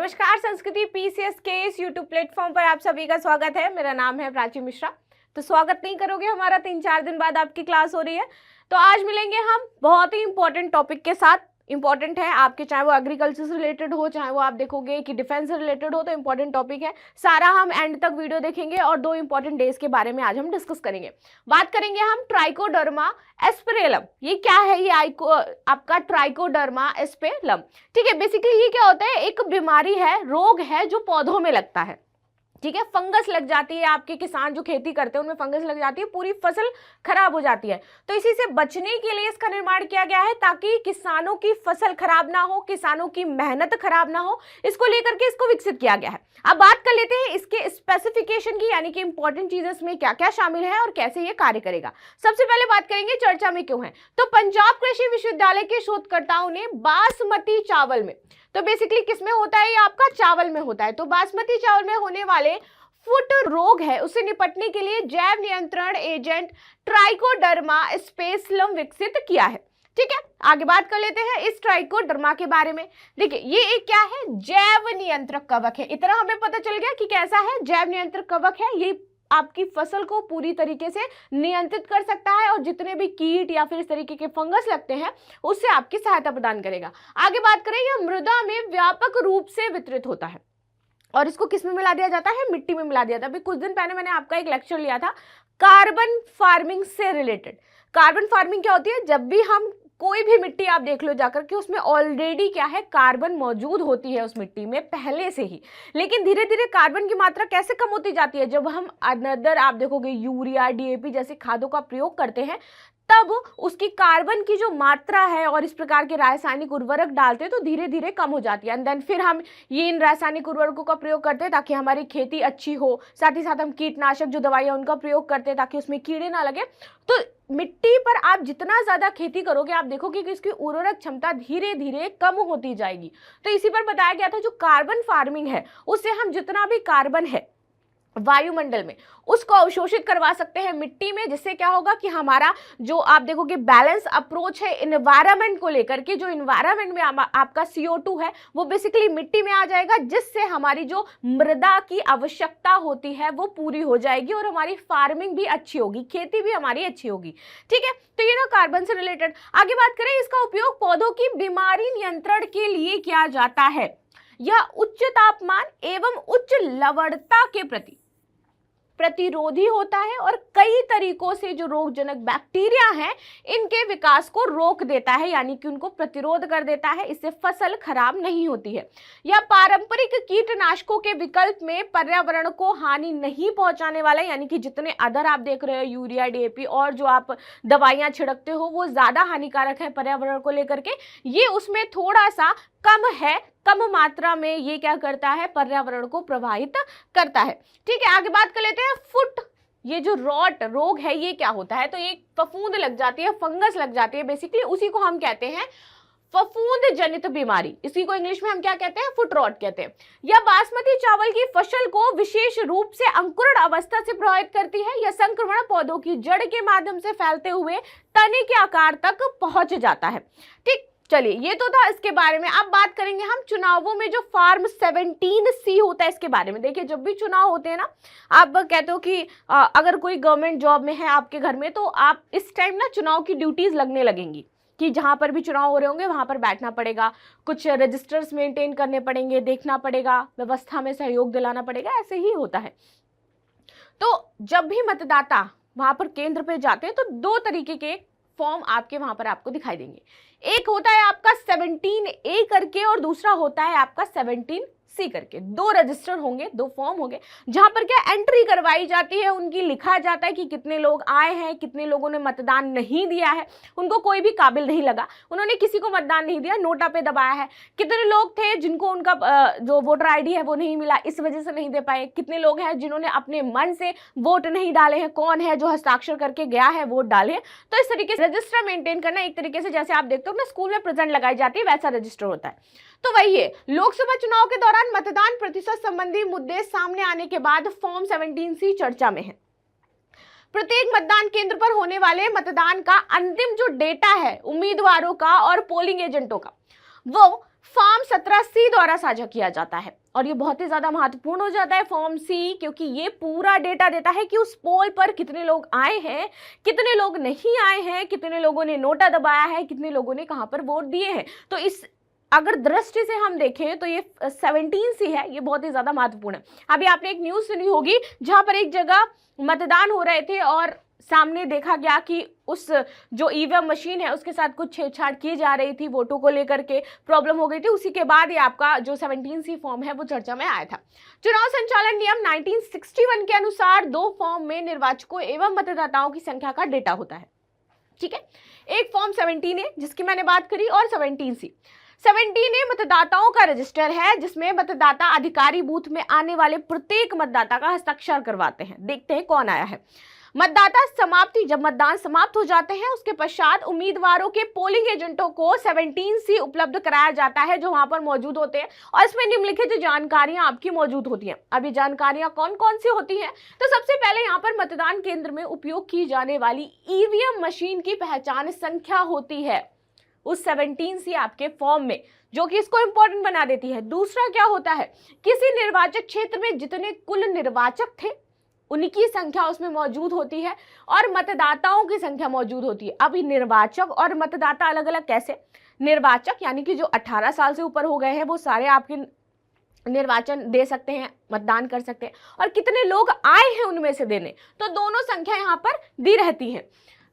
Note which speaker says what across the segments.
Speaker 1: नमस्कार, संस्कृति पीसीएस के इस यूट्यूब प्लेटफॉर्म पर आप सभी का स्वागत है। मेरा नाम है प्राची मिश्रा। तो स्वागत नहीं करोगे, हमारा 3-4 दिन बाद आपकी क्लास हो रही है। तो आज मिलेंगे हम बहुत ही इंपॉर्टेंट टॉपिक के साथ। इंपॉर्टेंट है आपके, चाहे वो एग्रीकल्चर से रिलेटेड हो, चाहे वो आप देखोगे कि डिफेंस से रिलेटेड हो, तो इंपॉर्टेंट टॉपिक है। सारा हम एंड तक वीडियो देखेंगे और 2 इंपॉर्टेंट डेज के बारे में आज हम डिस्कस करेंगे। बात करेंगे हम ट्राइकोडर्मा एस्पेरेलम। ये क्या है? ये आपका ट्राइकोडर्मा एस्पेरेलम, ठीक है। बेसिकली ये क्या होता है? एक बीमारी है, रोग है जो पौधों में लगता है, ठीक है। फंगस लग जाती है, आपके किसान जो खेती करते हैं उनमें फंगस लग जाती है, पूरी फसल खराब हो जाती है। तो इसी से बचने के लिए इसका निर्माण किया गया है, ताकि किसानों की फसल खराब ना हो, किसानों की मेहनत खराब ना हो, इसको लेकर के इसको विकसित किया गया है। अब बात कर लेते हैं इसके स्पेसिफिकेशन की, यानी कि इंपॉर्टेंट चीजें इसमें क्या क्या शामिल है और कैसे ये कार्य करेगा। सबसे पहले बात करेंगे चर्चा में क्यों है। तो पंजाब कृषि विश्वविद्यालय के शोधकर्ताओं ने बासमती चावल में, तो बेसिकली किसमें होता है? ये आपका चावल में होता है। तो बासमती चावल में होने वाले फुट रोग है, उससे निपटने के लिए जैव नियंत्रण एजेंट ट्राइकोडर्मा एस्पेरेलम विकसित किया है, ठीक है। आगे बात कर लेते हैं इस ट्राइकोडर्मा के बारे में। देखिए, ये एक क्या है? जैव नियंत्रक कवक है। इतना हमें पता चल गया कि कैसा है, जैव नियंत्रक कवक है। ये आपकी फसल को पूरी तरीके से नियंत्रित कर सकता है और जितने भी कीट या फिर इस तरीके के फंगस लगते हैं उससे आपकी सहायता प्रदान करेगा। आगे बात करें, यह मृदा में व्यापक रूप से वितरित होता है और इसको किस में मिला दिया जाता है? मिट्टी में मिला दिया जाता है। अभी कुछ दिन पहले मैंने आपका एक लेक्चर लिया था कार्बन फार्मिंग से रिलेटेड। कार्बन फार्मिंग क्या होती है? जब भी हम कोई भी मिट्टी आप देख लो जाकर के, उसमें ऑलरेडी क्या है? कार्बन मौजूद होती है उस मिट्टी में पहले से ही। लेकिन धीरे धीरे कार्बन की मात्रा कैसे कम होती जाती है? जब हम अनदर आप देखोगे यूरिया, डीएपी जैसे खादों का प्रयोग करते हैं, तब उसकी कार्बन की जो मात्रा है और इस प्रकार के रासायनिक उर्वरक डालते हैं तो धीरे धीरे कम हो जाती है। एंड देन फिर हम ये इन रासायनिक उर्वरकों का प्रयोग करते हैं ताकि हमारी खेती अच्छी हो। साथ ही साथ हम कीटनाशक जो दवाइयाँ उनका प्रयोग करते हैं ताकि उसमें कीड़े ना लगे। तो मिट्टी पर आप जितना ज्यादा खेती करोगे, आप देखोगे कि इसकी उर्वरक क्षमता धीरे धीरे कम होती जाएगी। तो इसी पर बताया गया था जो कार्बन फार्मिंग है, उससे हम जितना भी कार्बन है वायुमंडल में उसको अवशोषित करवा सकते हैं मिट्टी में, जिससे क्या होगा कि हमारा जो आप देखोगे बैलेंस अप्रोच है इन्वायरमेंट को लेकर के, जो इन्वायरमेंट में आपका CO2 है वो बेसिकली मिट्टी में आ जाएगा, जिससे हमारी जो मृदा की आवश्यकता होती है वो पूरी हो जाएगी और हमारी फार्मिंग भी अच्छी होगी, खेती भी हमारी अच्छी होगी, ठीक है। तो ये ना कार्बन से रिलेटेड। आगे बात करें, इसका उपयोग पौधों की बीमारी नियंत्रण के लिए किया जाता है। यह उच्च तापमान एवं उच्च लवणता के प्रति प्रतिरोधी होता है और कई तरीकों से जो रोगजनक बैक्टीरिया हैं इनके विकास को रोक देता है, यानी कि उनको प्रतिरोध कर देता है। इससे फसल खराब नहीं होती है। यह पारंपरिक कीटनाशकों के विकल्प में पर्यावरण को हानि नहीं पहुंचाने वाला है, यानी कि जितने अदर आप देख रहे हो यूरिया, डीएपी और जो आप दवाइयां छिड़कते हो वो ज्यादा हानिकारक है पर्यावरण को लेकर के। ये उसमें थोड़ा सा कम है, कम मात्रा में ये क्या करता है? पर्यावरण को प्रभावित करता है, ठीक है। आगे बात कर लेते हैं फुट, ये जो रॉट रोग है ये क्या होता है? तो ये फफूंद लग जाती है, फंगस लग जाती है, बेसिकली उसी को हम कहते हैं फफूंद जनित बीमारी। इसी को इंग्लिश में हम क्या कहते हैं? फुट रॉट कहते हैं। यह बासमती चावल की फसल को विशेष रूप से अंकुरण अवस्था से प्रभावित करती है। यह संक्रमण पौधों की जड़ के माध्यम से फैलते हुए तने के आकार तक पहुंच जाता है, ठीक। चलिए, ये तो था इसके बारे में। अब बात करेंगे हम चुनावों में जो फॉर्म 17C होता है इसके बारे में। देखिए, जब भी चुनाव होते हैं ना, आप कहते हो कि अगर कोई गवर्नमेंट जॉब में है आपके घर में, तो आप इस टाइम ना चुनाव की ड्यूटीज लगने लगेंगी कि जहां पर भी चुनाव हो रहे होंगे वहां पर बैठना पड़ेगा, कुछ रजिस्टर्स मेंटेन करने पड़ेंगे, देखना पड़ेगा, व्यवस्था में सहयोग दिलाना पड़ेगा, ऐसे ही होता है। तो जब भी मतदाता वहां पर केंद्र पे जाते हैं तो 2 तरीके के फॉर्म आपके वहां पर आपको दिखाई देंगे। एक होता है आपका 17A करके और दूसरा होता है आपका 17C करके। 2 रजिस्टर होंगे, 2 फॉर्म होंगे, जहां पर क्या एंट्री करवाई जाती है, उनकी लिखा जाता है कि कितने लोग आए हैं, कितने लोगों ने मतदान नहीं दिया है, उनको कोई भी काबिल नहीं लगा, उन्होंने किसी को मतदान नहीं दिया, नोटा पे दबाया है। कितने लोग थे जिनको उनका जो वोटर आईडी है वो नहीं मिला, इस वजह से नहीं दे पाए। कितने लोग हैं जिन्होंने अपने मन से वोट नहीं डाले हैं, कौन है जो हस्ताक्षर करके गया है वोट डाले। तो इस तरीके से रजिस्टर मेंटेन करना, एक तरीके से जैसे आप देखते हो ना स्कूल में प्रेजेंट लगाई जाती है वैसा रजिस्टर होता है। तो वही है, लोकसभा चुनाव के दौरान मतदान प्रतिशत संबंधी मुद्दे सामने आने के बाद फॉर्म 17C चर्चा में है। प्रत्येक मतदान केंद्र पर होने वाले मतदान का अंतिम जो डेटा है उम्मीदवारों का और पोलिंग एजेंटों का, वो फॉर्म 17C द्वारा साझा किया जाता है। और ये बहुत ही ज्यादा महत्वपूर्ण हो जाता है फॉर्म सी, क्योंकि ये पूरा डेटा देता है कि उस पोल पर कितने लोग आए हैं, कितने लोग नहीं आए हैं, कितने लोगों ने नोटा दबाया है, कितने लोगों ने कहां पर वोट दिए हैं। तो इस अगर दृष्टि से हम देखें तो ये 17C है, ये बहुत ही ज्यादा महत्वपूर्ण है। अभी आपने एक न्यूज सुनी होगी जहां पर एक जगह मतदान हो रहे थे और सामने देखा गया कि उस जो ईवीएम मशीन है उसके साथ कुछ छेड़छाड़ की जा रही थी, वोटों को लेकर के प्रॉब्लम हो गई थी। उसी के बाद ये आपका जो 17C फॉर्म है वो चर्चा में आया था। चुनाव संचालन नियम 1961 के अनुसार 2 फॉर्म में निर्वाचकों एवं मतदाताओं की संख्या का डेटा होता है। ठीक है, एक फॉर्म 17A जिसकी मैंने बात करी और 17C। 17A मतदाताओं का रजिस्टर है जिसमें मतदाता अधिकारी बूथ में आने वाले प्रत्येक मतदाता का हस्ताक्षर करवाते हैं। देखते हैं कौन आया है। मतदाता समाप्ति, जब मतदान समाप्त हो जाते हैं उसके पश्चात उम्मीदवारों के पोलिंग एजेंटों को 17C उपलब्ध कराया जाता है जो वहां पर मौजूद होते हैं और इसमें निम्नलिखित जानकारियां आपकी मौजूद होती हैं। अब ये जानकारियां कौन कौन सी होती हैं? तो सबसे पहले यहाँ पर मतदान केंद्र में उपयोग की जाने वाली ईवीएम मशीन की पहचान संख्या होती है उस 17C आपके फॉर्म में, जो कि इसको इंपॉर्टेंट बना देती है। दूसरा क्या होता है, किसी निर्वाचक क्षेत्र में जितने कुल निर्वाचक थे उनकी संख्या उसमें मौजूद होती है और मतदाताओं की संख्या मौजूद होती है। अब निर्वाचक और मतदाता अलग अलग कैसे? निर्वाचक यानी कि जो 18 साल से ऊपर हो गए हैं वो सारे आपके निर्वाचन दे सकते हैं, मतदान कर सकते हैं, और कितने लोग आए हैं उनमें से देने, तो दोनों संख्या यहाँ पर दी रहती है।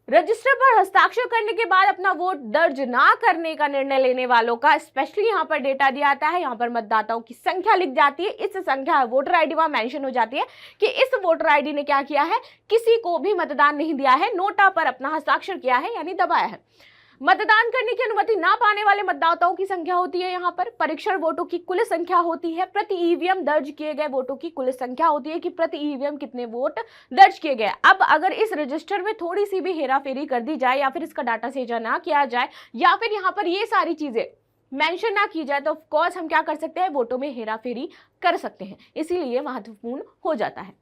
Speaker 1: रजिस्टर पर हस्ताक्षर करने के बाद अपना वोट दर्ज ना करने का निर्णय लेने वालों का स्पेशली यहाँ पर डेटा दिया जाता है। यहाँ पर मतदाताओं की संख्या लिख जाती है, इस संख्या वोटर आईडी वहां मेंशन हो जाती है कि इस वोटर आईडी ने क्या किया है, किसी को भी मतदान नहीं दिया है, नोटा पर अपना हस्ताक्षर किया है यानी दबाया है। मतदान करने की अनुमति ना पाने वाले मतदाताओं की संख्या होती है यहाँ पर। परीक्षण वोटों की कुल संख्या होती है। प्रति ईवीएम दर्ज किए गए वोटों की कुल संख्या होती है कि प्रति ईवीएम कितने वोट दर्ज किए गए। अब अगर इस रजिस्टर में थोड़ी सी भी हेराफेरी कर दी जाए या फिर इसका डाटा साझा ना किया जाए या फिर यहाँ पर ये सारी चीजें मेंशन ना की जाए तो ऑफ कोर्स हम क्या कर सकते हैं, वोटों में हेराफेरी कर सकते हैं, इसीलिए महत्वपूर्ण हो जाता है।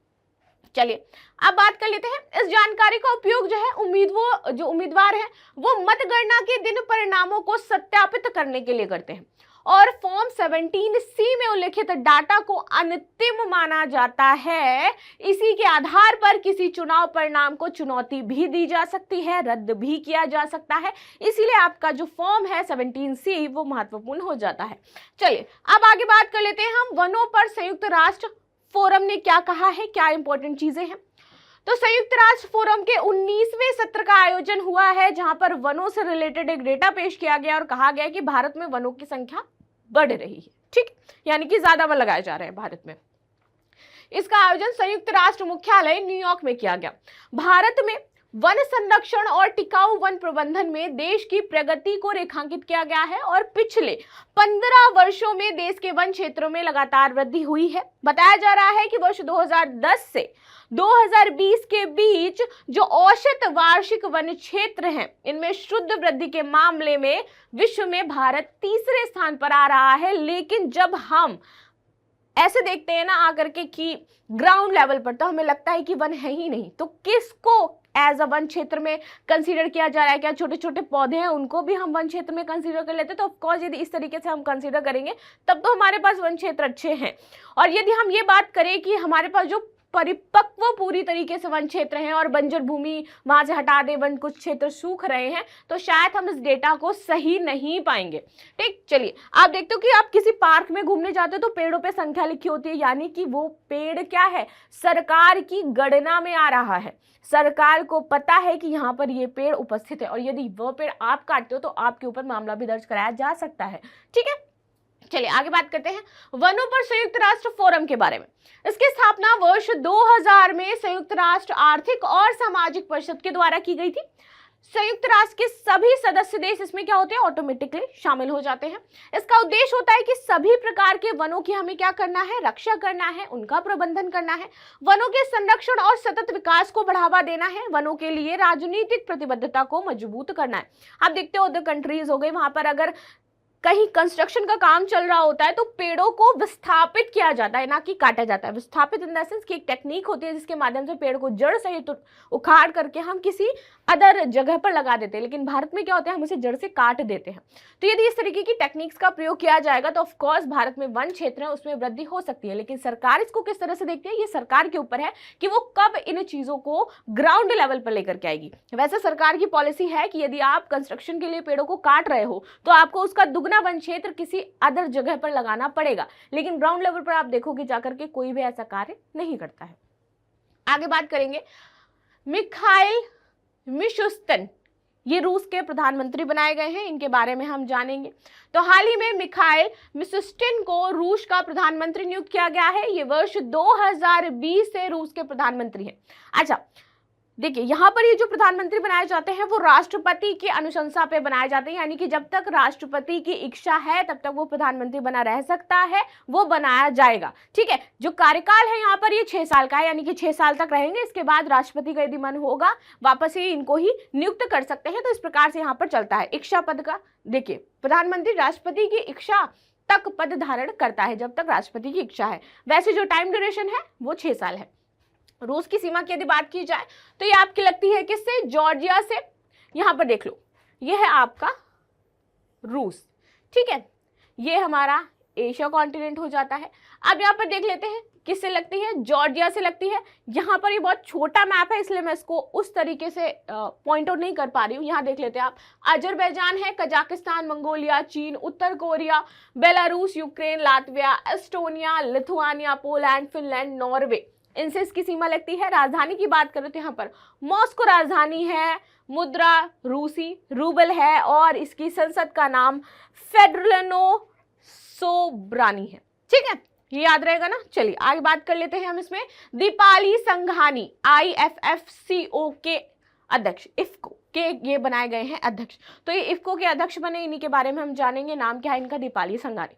Speaker 1: चलिए अब बात कर लेते हैं, इस जानकारी का उपयोग जो है जो उम्मीदवार है वो मतगणना के दिन परिणामों को सत्यापित करने के लिए करते हैं और फॉर्म 17C में उल्लिखित डाटा को अंतिम माना जाता है। इसी के आधार पर किसी चुनाव परिणाम को चुनौती भी दी जा सकती है, रद्द भी किया जा सकता है, इसीलिए आपका जो फॉर्म है 17C वो महत्वपूर्ण हो जाता है। चलिए अब आगे बात कर लेते हैं हम, वनों पर संयुक्त राष्ट्र फोरम ने क्या कहा है, क्या इंपॉर्टेंट चीजें हैं। तो संयुक्त राष्ट्र फोरम के 19वें सत्र का आयोजन हुआ है जहां पर वनों से रिलेटेड एक डेटा पेश किया गया और कहा गया कि भारत में वनों की संख्या बढ़ रही है। ठीक, यानी कि ज्यादा वन लगाए जा रहे हैं भारत में। इसका आयोजन संयुक्त राष्ट्र मुख्यालय न्यूयॉर्क में किया गया। भारत में वन संरक्षण और टिकाऊ वन प्रबंधन में देश की प्रगति को रेखांकित किया गया है और पिछले 15 वर्षों में देश के वन क्षेत्रों में लगातार वृद्धि हुई है। बताया जा रहा है कि वर्ष 2010 से 2020 के बीच जो औसत वार्षिक वन क्षेत्र हैं इनमें शुद्ध वृद्धि के मामले में विश्व में भारत तीसरे स्थान पर आ रहा है। लेकिन जब हम ऐसे देखते हैं ना आकर के कि ग्राउंड लेवल पर, तो हमें लगता है कि वन है ही नहीं, तो किसको एज अ वन क्षेत्र में कंसीडर किया जा रहा है? क्या छोटे छोटे पौधे हैं उनको भी हम वन क्षेत्र में कंसीडर कर लेते हैं? तो ऑफकोर्स यदि इस तरीके से हम कंसीडर करेंगे तब तो हमारे पास वन क्षेत्र अच्छे हैं। और यदि हम ये बात करें कि हमारे पास जो परिपक्व पूरी तरीके से वन क्षेत्र हैं और बंजर भूमि वहां से हटा दे, वन कुछ क्षेत्र सूख रहे हैं, तो शायद हम इस डेटा को सही नहीं पाएंगे। ठीक, चलिए आप देखते हो कि आप किसी पार्क में घूमने जाते हो तो पेड़ों पे संख्या लिखी होती है, यानी कि वो पेड़ क्या है, सरकार की गणना में आ रहा है। सरकार को पता है कि यहाँ पर ये पेड़ उपस्थित है और यदि वह पेड़ आप काटते हो तो आपके ऊपर मामला भी दर्ज कराया जा सकता है। ठीक है, चलिए आगे बात करते हैं वनों पर संयुक्त राष्ट्र फोरम के बारे में। इसकी स्थापना वर्ष 2000 में संयुक्त राष्ट्र आर्थिक और सामाजिक परिषद के द्वारा की गई थी। संयुक्त राष्ट्र के सभी सदस्य देश इसमें क्या होते हैं, ऑटोमेटिकली शामिल हो जाते हैं। इसका उद्देश्य होता है कि सभी प्रकार के वनों की हमें क्या करना है, रक्षा करना है, उनका प्रबंधन करना है, वनों के संरक्षण और सतत विकास को बढ़ावा देना है, वनों के लिए राजनीतिक प्रतिबद्धता को मजबूत करना है। आप देखते हो अदर कंट्रीज हो गई, वहां पर अगर कहीं कंस्ट्रक्शन का काम चल रहा होता है तो पेड़ों को विस्थापित किया जाता है, ना कि काटा जाता है। विस्थापित इन द सेंस कि एक टेक्निक होती है जिसके माध्यम से पेड़ को जड़ सहित उखाड़ करके हम किसी अदर जगह पर लगा देते हैं, लेकिन भारत में क्या होता है, हम उसे जड़ से काट देते हैं। तो यदि इस तरीके की टेक्निक्स का प्रयोग किया जाएगा तो ऑफकोर्स भारत में वन क्षेत्र है उसमें वृद्धि हो सकती है, लेकिन सरकार इसको किस तरह से देखती है, ये सरकार के ऊपर है कि वो कब इन चीजों को ग्राउंड लेवल पर लेकर के आएगी। वैसे सरकार की पॉलिसी है कि यदि आप कंस्ट्रक्शन के लिए पेड़ों को काट रहे हो तो आपको उसका दुगना वन क्षेत्र किसी अदर जगह पर लगाना पड़ेगा, लेकिन ग्राउंड लेवल पर आप देखोगे जाकर के कोई भी ऐसा कार्य नहीं करता है। आगे बात करेंगे, मिखाइल मिशुस्तिन, ये रूस के प्रधानमंत्री बनाए गए हैं, इनके बारे में हम जानेंगे। तो हाल ही में मिखाइल मिशुस्तिन को रूस का प्रधानमंत्री नियुक्त किया गया है। ये वर्ष 2020 से रूस के प्रधानमंत्री हैं। अच्छा देखिए, यहाँ पर ये जो प्रधानमंत्री बनाए जाते हैं वो राष्ट्रपति की अनुशंसा पे बनाए जाते हैं, यानी कि जब तक राष्ट्रपति की इच्छा है तब तक वो प्रधानमंत्री बना रह सकता है, वो बनाया जाएगा। ठीक है, जो कार्यकाल है यहाँ पर ये 6 साल का है, यानी कि 6 साल तक रहेंगे। इसके बाद राष्ट्रपति का यदि मन होगा वापस ही इनको ही नियुक्त कर सकते हैं। तो इस प्रकार से यहाँ पर चलता है। इच्छा पद का देखिए, प्रधानमंत्री राष्ट्रपति की इच्छा तक पद धारण करता है जब तक राष्ट्रपति की इच्छा है। वैसे जो टाइम ड्यूरेशन है वो 6 साल है। रूस की सीमा की यदि बात की जाए तो ये आपकी लगती है किससे, जॉर्जिया से। यहां पर देख लो, ये है आपका रूस। ठीक है, ये हमारा एशिया कॉन्टिनेंट हो जाता है। अब यहाँ पर देख लेते हैं किससे लगती है, जॉर्जिया से लगती है। यहाँ पर ये बहुत छोटा मैप है इसलिए मैं इसको उस तरीके से पॉइंट आउट नहीं कर पा रही हूँ। यहाँ देख लेते हैं आप, अजरबैजान है, कजाकिस्तान, मंगोलिया, चीन, उत्तर Korea, Belarus, Ukraine, Latvia, Estonia, Lithuania, Poland, Finland, Norway, इनसे इसकी सीमा लगती है। राजधानी की बात करें तो यहाँ पर मॉस्को राजधानी है, मुद्रा रूसी रूबल है और इसकी संसद का नाम फेडरलिनो सोब्रानी है। ठीक है, ये याद रहेगा ना। चलिए आगे बात कर लेते हैं हम इसमें। दीपाली संघानी IFFCO के अध्यक्ष, इफ्को के ये बनाए गए हैं अध्यक्ष। तो ये इफ्को के अध्यक्ष बने, इन्हीं के बारे में हम जानेंगे। नाम क्या है इनका, दीपाली संघानी।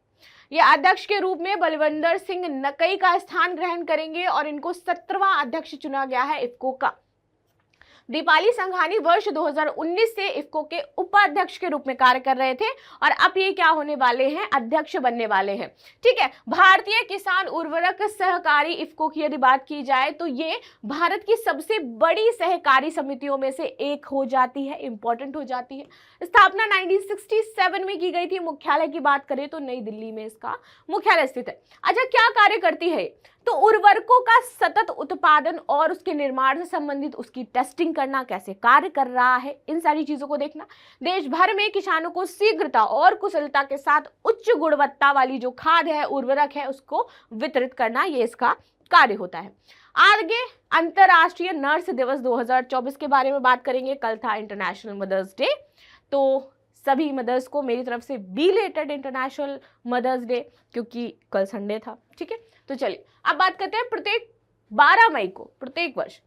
Speaker 1: ये अध्यक्ष के रूप में बलविंदर सिंह नकई का स्थान ग्रहण करेंगे और इनको 17वां अध्यक्ष चुना गया है इफ्को का। दीपाली संघानी वर्ष 2019 से इफ्को के उपाध्यक्ष के रूप में कार्य कर रहे थे और अब ये क्या होने वाले हैं, अध्यक्ष बनने वाले हैं। ठीक है, भारतीय किसान उर्वरक सहकारी इफ्को की यदि बात की जाए तो ये भारत की सबसे बड़ी सहकारी समितियों में से एक हो जाती है, इंपॉर्टेंट हो जाती है। स्थापना 1967 में की गई थी। मुख्यालय की बात करें तो नई दिल्ली में इसका मुख्यालय स्थित है। अच्छा, क्या कार्य करती है, तो उर्वरकों का सतत उत्पादन और उसके निर्माण से संबंधित उसकी टेस्टिंग करना, कैसे कार्य कर रहा है, इन सारी चीजों को देखना। देश भर में किसानों को शीघ्रता और कुशलता के साथ उच्च गुणवत्ता वाली जो खाद है, उर्वरक है, उसको वितरित करना, ये इसका कार्य होता है। आगे अंतरराष्ट्रीय नर्स दिवस 2024 के बारे में बात करेंगे। कल था इंटरनेशनल मदर्स डे, तो सभी मदर्स को मेरी तरफ से बिलेटेड इंटरनेशनल मदर्स डे, क्योंकि कल संडे था। ठीक है, तो चलिए अब बात करते हैं। प्रत्येक 12 मई को प्रत्येक वर्ष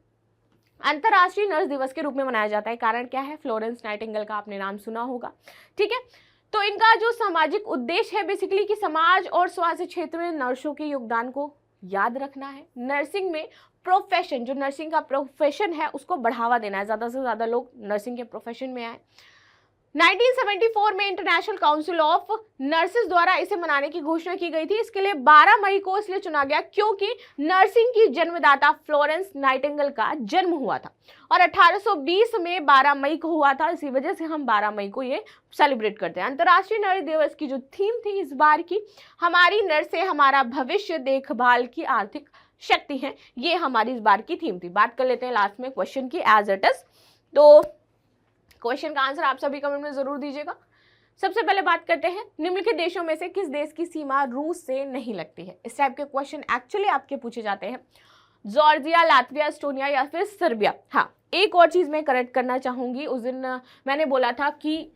Speaker 1: अंतरराष्ट्रीय नर्स दिवस के रूप में मनाया जाता है। कारण क्या है, फ्लोरेंस नाइटिंगेल का आपने नाम सुना होगा। ठीक है, तो इनका जो सामाजिक उद्देश्य है बेसिकली कि समाज और स्वास्थ्य क्षेत्र में नर्सों के योगदान को याद रखना है। नर्सिंग में प्रोफेशन, जो नर्सिंग का प्रोफेशन है उसको बढ़ावा देना है, ज़्यादा से ज़्यादा लोग नर्सिंग के प्रोफेशन में आए। 1974 में इंटरनेशनल काउंसिल ऑफ नर्सेज द्वारा इसे मनाने की घोषणा की गई थी। इसके लिए 12 मई को इसलिए चुना गया क्योंकि नर्सिंग की जन्मदाता फ्लोरेंस नाइटिंगेल का जन्म हुआ था और 1820 में 12 मई को हुआ था। इसी वजह से हम 12 मई को ये सेलिब्रेट करते हैं। अंतर्राष्ट्रीय नर्स दिवस की जो थीम थी इस बार की, हमारी नर्सें हमारा भविष्य, देखभाल की आर्थिक शक्ति है, ये हमारी इस बार की थीम थी। बात कर लेते हैं लास्ट में क्वेश्चन की एज इट इज। तो क्वेश्चन का आंसर आप सभी कमेंट में जरूर दीजिएगा। सबसे पहले बात करते हैं, निम्नलिखित देशों में से किस देश की सीमा रूस से नहीं लगती है। इस टाइप के क्वेश्चन एक्चुअली आपके पूछे जाते हैं। जॉर्जिया, लातविया, एस्टोनिया या फिर सर्बिया। हाँ, एक और चीज मैं करेक्ट करना चाहूंगी। उस दिन मैंने बोला था कि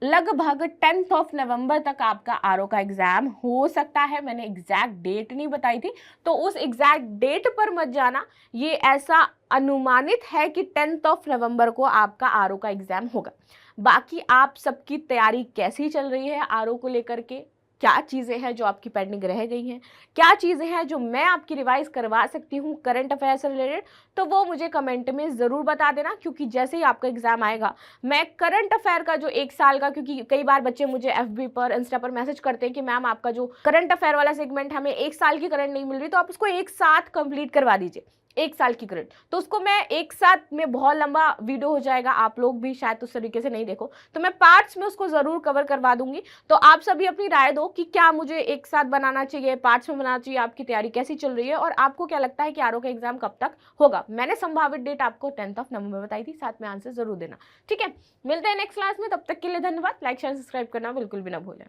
Speaker 1: लगभग 10 नवंबर तक आपका आरओ का एग्जाम हो सकता है। मैंने एग्जैक्ट डेट नहीं बताई थी, तो उस एग्जैक्ट डेट पर मत जाना। ये ऐसा अनुमानित है कि 10 नवंबर को आपका आरओ का एग्जाम होगा। बाकी आप सबकी तैयारी कैसी चल रही है आरओ को लेकर के, क्या चीज़ें हैं जो आपकी पेंडिंग रह गई हैं, क्या चीज़ें हैं जो मैं आपकी रिवाइज करवा सकती हूँ करंट अफेयर से रिलेटेड, तो वो मुझे कमेंट में ज़रूर बता देना, क्योंकि जैसे ही आपका एग्जाम आएगा मैं करंट अफेयर का जो 1 साल का, क्योंकि कई बार बच्चे मुझे FB पर, इंस्टा पर मैसेज करते हैं कि मैम आपका जो करंट अफेयर वाला सेगमेंट हमें 1 साल की करंट नहीं मिल रही, तो आप उसको एक साथ कंप्लीट करवा दीजिए, 1 साल की करंट। तो उसको मैं एक साथ में, बहुत लंबा वीडियो हो जाएगा, आप लोग भी शायद उस तरीके से नहीं देखो, तो मैं पार्ट्स में उसको ज़रूर कवर करवा दूंगी। तो आप सभी अपनी राय दो कि क्या मुझे एक साथ बनाना चाहिए, पार्ट्स में बनाना चाहिए, आपकी तैयारी कैसी चल रही है, और आपको क्या लगता है कि आरओ का एग्जाम कब तक होगा। मैंने संभावित डेट आपको 10 नवंबर बताई थी, साथ में आंसर जरूर देना। ठीक है, मिलते हैं नेक्स्ट क्लास में, तब तक के लिए धन्यवाद। लाइक शेयर सब्सक्राइब करना बिल्कुल भी ना भूलें।